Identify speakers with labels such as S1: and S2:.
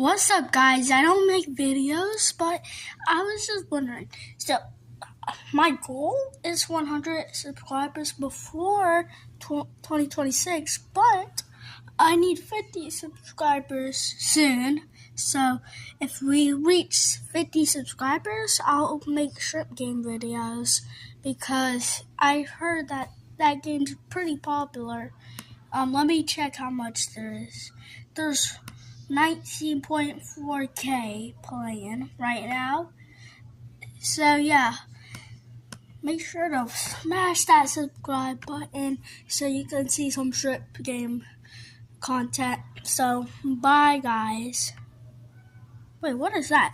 S1: What's up, guys? I don't make videos, but I was just wondering. So, my goal is 100 subscribers before 2026, but I need 50 subscribers soon. So, if we reach 50 subscribers, I'll make shrimp game videos because I heard that game's pretty popular. Let me check how much there is. There's 19.4K playing right now. So yeah, make sure to smash that subscribe button so you can see some shrimp game content. So bye, guys. Wait, what is that?